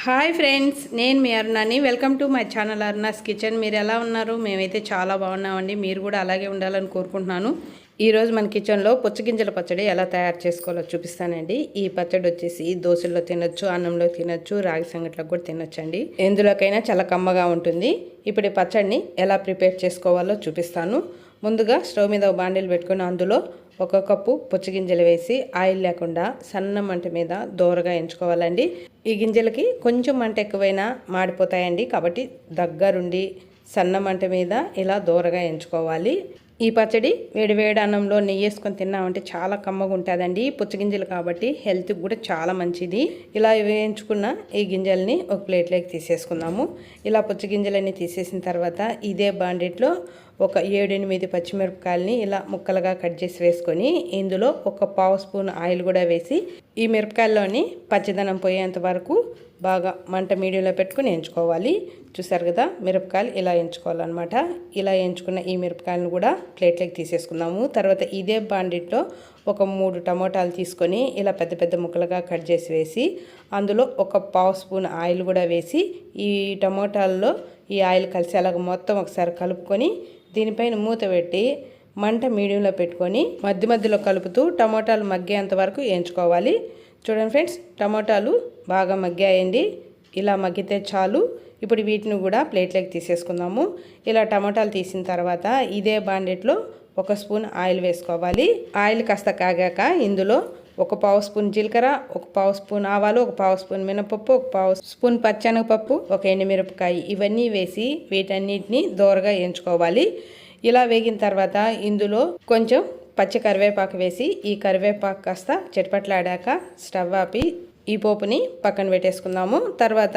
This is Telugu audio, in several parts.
హాయ్ ఫ్రెండ్స్, నేను మీ అరుణాని. Welcome to my channel Aruna's kitchen. మీరు ఎలా ఉన్నారు? మేమైతే చాలా బాగున్నామండి. మీరు కూడా అలాగే ఉండాలని కోరుకుంటున్నాను. ఈరోజు మన కిచెన్లో పుచ్చగింజల పచ్చడి ఎలా తయారు చేసుకోవాలో చూపిస్తానండి. ఈ పచ్చడి వచ్చేసి దోశల్లో తినొచ్చు, అన్నంలో తినొచ్చు, రాగి సంగట్లకు కూడా తినొచ్చండి. ఎందులోకైనా చాలా కమ్మగా ఉంటుంది. ఇప్పుడు ఈ పచ్చడిని ఎలా ప్రిపేర్ చేసుకోవాలో చూపిస్తాను. ముందుగా స్టవ్ మీద బాండీలు పెట్టుకుని అందులో 1 కప్పు పుచ్చగింజలు వేసి ఆయిల్ లేకుండా సన్న మంట మీద దోరగా ఎంచుకోవాలండి. ఈ గింజలకి కొంచెం మంట ఎక్కువైనా మాడిపోతాయండి, కాబట్టి దగ్గరుండి సన్న మంట మీద ఇలా దోరగా ఎంచుకోవాలి. ఈ పచ్చడి వేడివేడి అన్నంలో నెయ్యి వేసుకొని తిన్నామంటే చాలా కమ్మగా ఉంటుందండి. పుచ్చగింజలు కాబట్టి హెల్త్కి కూడా చాలా మంచిది. ఇలా వేయించుకున్న ఈ గింజల్ని ఒక ప్లేట్లోకి తీసేసుకుందాము. ఇలా పుచ్చగింజలన్నీ తీసేసిన తర్వాత ఇదే బాండీట్లో ఒక 7-8 పచ్చిమిరపకాయలని ఇలా ముక్కలుగా కట్ చేసి వేసుకొని ఇందులో ఒక పావు స్పూన్ ఆయిల్ కూడా వేసి ఈ మిరపకాయల్లోని పచ్చిదనం పోయేంత వరకు బాగా మంట మీడియంలో పెట్టుకుని ఎంచుకోవాలి. చూసారు కదా, మిరపకాయలు ఇలా ఎంచుకోవాలన్నమాట. ఇలా ఎంచుకున్న ఈ మిరపకాయలను కూడా ప్లేట్లోకి తీసేసుకుందాము. తర్వాత ఇదే బాండిట్లో ఒక 3 టమోటాలు తీసుకొని ఇలా పెద్ద పెద్ద ముక్కలుగా కట్ చేసి వేసి అందులో ఒక పావు స్పూన్ ఆయిల్ కూడా వేసి ఈ టమోటాల్లో ఈ ఆయిల్ కలిసేలాగా మొత్తం ఒకసారి కలుపుకొని దీనిపైన మూత పెట్టి మంట మీడియంలో పెట్టుకొని మధ్య మధ్యలో కలుపుతూ టమోటాలు మగ్గేంత వరకు వేయించుకోవాలి. చూడండి ఫ్రెండ్స్, టమోటాలు బాగా మగ్గాయండి. ఇలా మగ్గితే చాలు. ఇప్పుడు వీటిని కూడా ప్లేట్లోకి తీసేసుకుందాము. ఇలా టమోటాలు తీసిన తర్వాత ఇదే బాండెట్లో 1 స్పూన్ ఆయిల్ వేసుకోవాలి. ఆయిల్ కాస్త కాగాక ఇందులో 1 పావు స్పూన్ జీలకర్ర, 1 పావు స్పూన్ ఆవాలు, 1 పావు స్పూన్ మినపప్పు, 1 పావు స్పూన్ పచ్చెనగపప్పు, 1 ఎండుమిరపకాయ ఇవన్నీ వేసి వీటన్నిటిని దోరగా వేయించుకోవాలి. ఇలా వేగిన తర్వాత ఇందులో కొంచెం పచ్చి కరివేపాకు వేసి ఈ కరివేపాకు కాస్త చిటపట్లాడాక స్టవ్ ఆపి ఈ పోపుని పక్కన పెట్టేసుకుందాము. తర్వాత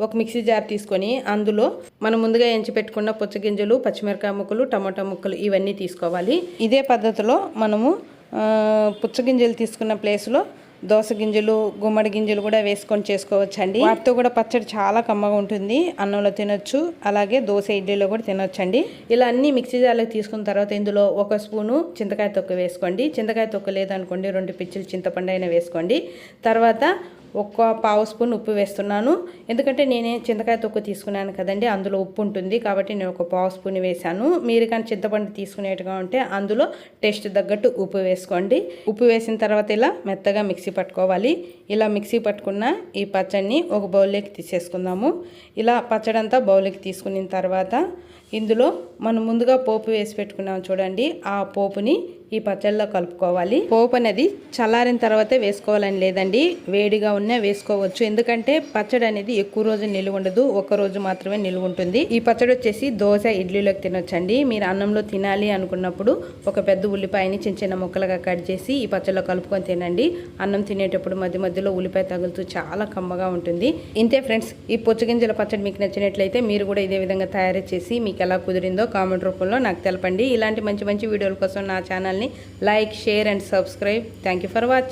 ఒక మిక్సీ జార్ తీసుకొని అందులో మనం ముందుగా ఎంచి పెట్టుకున్న పుచ్చగింజలు, పచ్చిమిరపకాయ ముక్కలు, టమాటా ముక్కలు ఇవన్నీ తీసుకోవాలి. ఇదే పద్ధతిలో మనము పుచ్చగింజలు తీసుకున్న ప్లేస్లో దోస గింజలు, గుమ్మడి గింజలు కూడా వేసుకొని చేసుకోవచ్చండి. వాటితో కూడా పచ్చడి చాలా కమ్మగా ఉంటుంది. అన్నంలో తినొచ్చు, అలాగే దోశ ఇడ్లీలో కూడా తినొచ్చండి. ఇలా అన్ని మిక్సీ జార్లోకి తీసుకున్న తర్వాత ఇందులో 1 స్పూను చింతకాయ తొక్కు వేసుకోండి. చింతకాయ తొక్కు లేదనుకోండి 2 పిచ్చిలు చింతపండు అయినా వేసుకోండి. తర్వాత 1 పావు స్పూన్ ఉప్పు వేస్తున్నాను. ఎందుకంటే నేనే చింతకాయ తొక్కు తీసుకున్నాను కదండి, అందులో ఉప్పు ఉంటుంది కాబట్టి నేను 1 పావు స్పూన్ వేసాను. మీరు కానీ చింతపండు తీసుకునేట్టుగా ఉంటే అందులో టేస్ట్ తగ్గట్టు ఉప్పు వేసుకోండి. ఉప్పు వేసిన తర్వాత ఇలా మెత్తగా మిక్సీ పట్టుకోవాలి. ఇలా మిక్సీ పట్టుకున్న ఈ పచ్చడిని ఒక బౌల్లోకి తీసేసుకుందాము. ఇలా పచ్చడి అంతా బౌల్లోకి తీసుకున్న తర్వాత ఇందులో మనం ముందుగా పోపు వేసి పెట్టుకున్నాం చూడండి, ఆ పోపుని ఈ పచ్చళ్ళలో కలుపుకోవాలి. పోపు అనేది చల్లారిన తర్వాతే వేసుకోవాలని లేదండి, వేడిగా ఉన్నా వేసుకోవచ్చు. ఎందుకంటే పచ్చడి అనేది ఎక్కువ రోజు నిలువ ఉండదు, 1 రోజు మాత్రమే నిలువ ఉంటుంది. ఈ పచ్చడి వచ్చేసి దోశ ఇడ్లీలోకి తినొచ్చండి. మీరు అన్నంలో తినాలి అనుకున్నప్పుడు ఒక పెద్ద ఉల్లిపాయని చిన్న చిన్న ముక్కలుగా కట్ చేసి ఈ పచ్చడిలో కలుపుకొని తినండి. అన్నం తినేటప్పుడు మధ్య మధ్యలో ఉల్లిపాయ తగులుతూ చాలా కమ్మగా ఉంటుంది. ఇంతే ఫ్రెండ్స్, ఈ పుచ్చగింజల పచ్చడి మీకు నచ్చినట్లయితే మీరు కూడా ఇదే విధంగా తయారు చేసి మీకు ఎలా కుదిరిందో కామెంట్ రూపంలో నాకు తెలపండి. ఇలాంటి మంచి మంచి వీడియోల కోసం నా ఛానల్ని like, share and subscribe. Thank you for watching.